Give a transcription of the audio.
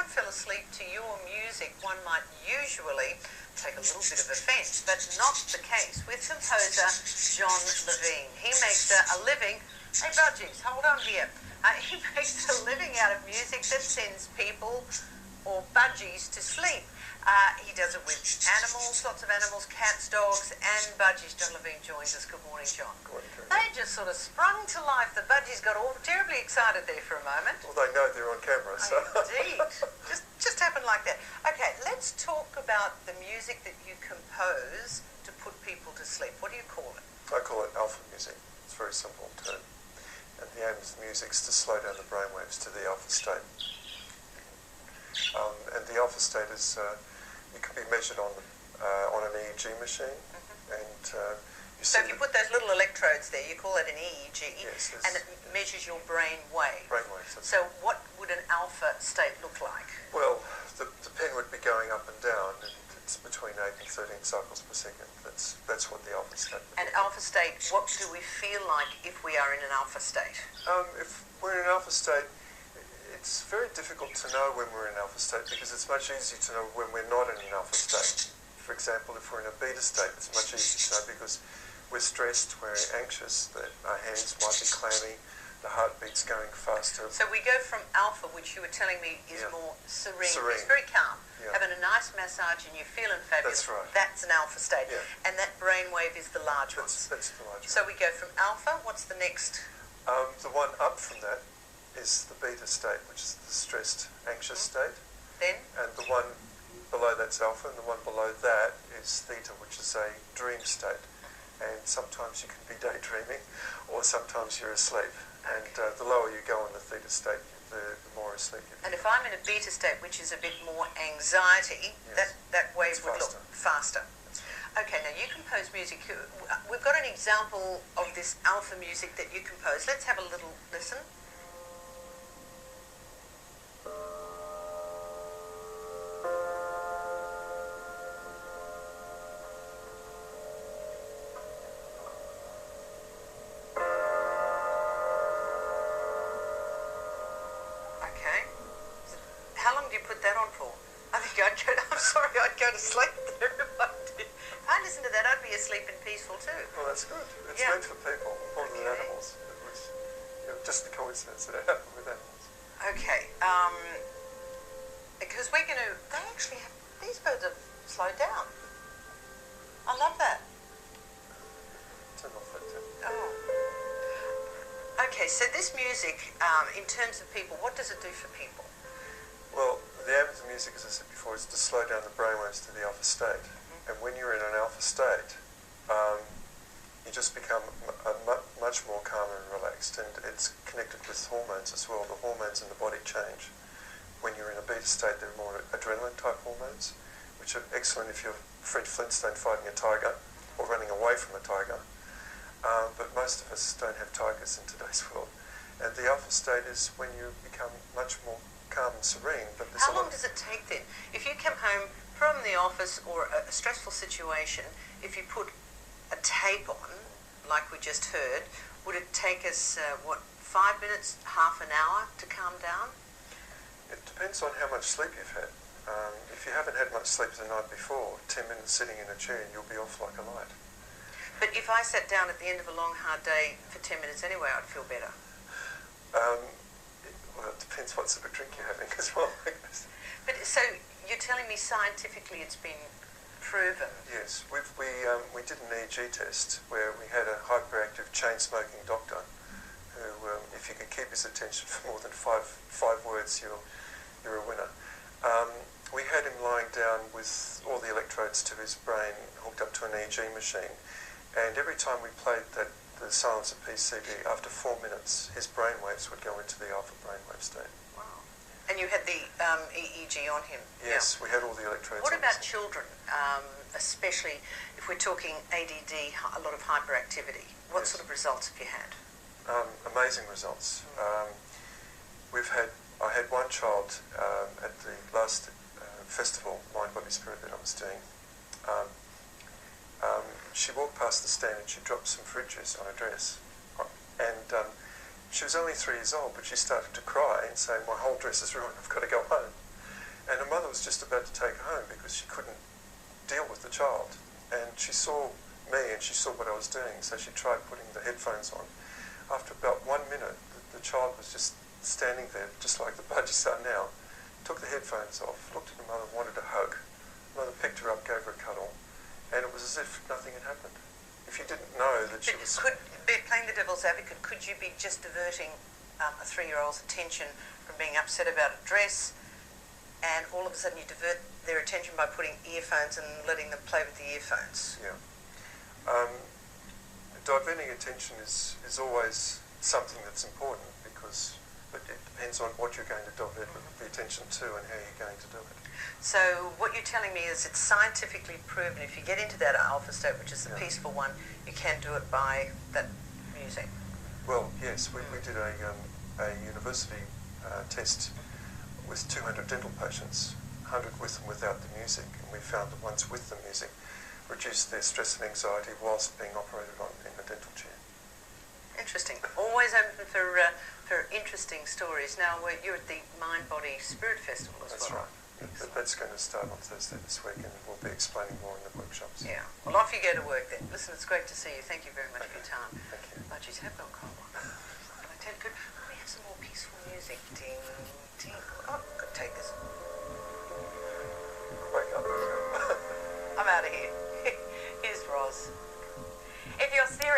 someone fell asleep to your music, one might usually take a little bit of offence, but not the case with composer John Levine. He makes a living. Hey, Budgies, hold on here. He makes a living out of music that sends people or budgies to sleep. He does it with animals, lots of animals, cats, dogs, and budgies. John Levine joins us. Good morning, John. Good morning, Kerri. They just sort of sprung to life. The budgies got all terribly excited there for a moment. Well, they know they're on camera, so... Indeed. just happened like that. Okay, let's talk about the music that you compose to put people to sleep. What do you call it? I call it alpha music. It's a very simple term. And the aim of the music is to slow down the brainwaves to the alpha state. And the alpha state is... it can be measured on an EEG machine, and so if you put those little electrodes there, you call it an EEG, yes, and it measures your brain waves. So what would an alpha state look like? Well, the pen would be going up and down, and it's between 8 and 13 cycles per second. That's what the alpha state would And alpha state, what do we feel like if we are in an alpha state? If we're in an alpha state, it's very difficult to know when we're in an alpha state because it's much easier to know when we're not in an alpha state. For example, if we're in a beta state, it's much easier to know because we're stressed, we're anxious, our hands might be clammy, the heartbeat's going faster. So we go from alpha, which you were telling me is more serene. It's very calm. Yeah. Having a nice massage and you're feeling fabulous. That's right. That's an alpha state. Yeah. And that brainwave is the large one. That's the large one. So we go from alpha, what's the next? The one up from that is the beta state, which is the stressed, anxious state. Then? And the one below that's alpha, and the one below that is theta, which is a dream state. And sometimes you can be daydreaming, or sometimes you're asleep. And the lower you go in the theta state, the more asleep you become. And if I'm in a beta state, which is a bit more anxiety, yes, that wave would look faster. Okay, now you compose music. We've got an example of this alpha music that you compose. Let's have a little listen. How long do you put that on for? I think I'd go to sleep there if I did. If I listened to that, I'd be asleep and peaceful too. Well, that's good. It's meant for people more than animals. It was just a coincidence that it happened with animals. Okay, because we're going to, they actually have, these birds have slowed down. I love that. Turn off that too. Oh. Okay, so this music, in terms of people, what does it do for people? Well, the aim of the music, as I said before, is to slow down the brainwaves to the alpha state. And when you're in an alpha state, you just become much more calmer and relaxed. And it's connected with hormones as well. The hormones in the body change. When you're in a beta state, they're more adrenaline-type hormones, which are excellent if you're Fred Flintstone fighting a tiger or running away from a tiger. But most of us don't have tigers in today's world. And the alpha state is when you become much more calm and serene. But how long does it take then? If you come home from the office or a stressful situation, if you put a tape on, like we just heard, would it take us, 5 minutes, half an hour to calm down? It depends on how much sleep you've had. If you haven't had much sleep the night before, 10 minutes sitting in a chair and you'll be off like a light. But if I sat down at the end of a long, hard day for 10 minutes anyway, I'd feel better. Well, it depends what sort of drink you're having as well, I guess. But so you're telling me scientifically it's been proven? Yes, we did an EEG test where we had a hyperactive chain-smoking doctor who, if you could keep his attention for more than five words, you're a winner. We had him lying down with all the electrodes to his brain hooked up to an EEG machine, and every time we played the silencer PCD, after 4 minutes, his brainwaves would go into the alpha brainwave state. Wow. And you had the EEG on him? Yes, we had all the electrodes on him. What about his children, especially if we're talking ADD, a lot of hyperactivity? What sort of results have you had? Amazing results. I had one child at the last festival, Mind, Body, Spirit, that I was doing. She walked past the stand and she dropped some fruit juice on her dress. And she was only 3 years old, but she started to cry and say, "My whole dress is ruined, I've got to go home." was just about to take her home because she couldn't deal with the child. And she saw me and she saw what I was doing, so she tried putting the headphones on. After about 1 minute, the child was just standing there, just like the Budgies are now, took the headphones off, looked at the mother, wanted a hug. Mother picked her up, gave her a cuddle, and it was as if nothing had happened. If you didn't know that she was... Playing the devil's advocate, could you be just diverting a 3-year-old's attention from being upset about a dress, and all of a sudden you divert their attention by putting earphones and letting them play with the earphones? Yeah. Diverting attention is always something that's important because it depends on what you're going to divert the attention to and how you're going to do it. So what you're telling me is it's scientifically proven if you get into that alpha state, which is the peaceful one, you can do it by that music. Well, yes, we did a university test with 200 dental patients, 100 with and without the music, and we found that ones with the music reduced their stress and anxiety whilst being operated on in a dental chair. Interesting. Always open for interesting stories. Now, you're at the Mind, Body, Spirit Festival as That's well. right. That's going to start on Thursday this week, and we'll be explaining more in the workshops. Yeah. Well, off you go to work then. Listen, it's great to see you. Thank you very much for your time. Thank you. Budgies, have got cold. Can I tell you? Could we have some more peaceful music? Ding, ding. Oh, could take this. Wake up. I'm out of here. Here's Roz. If you're serious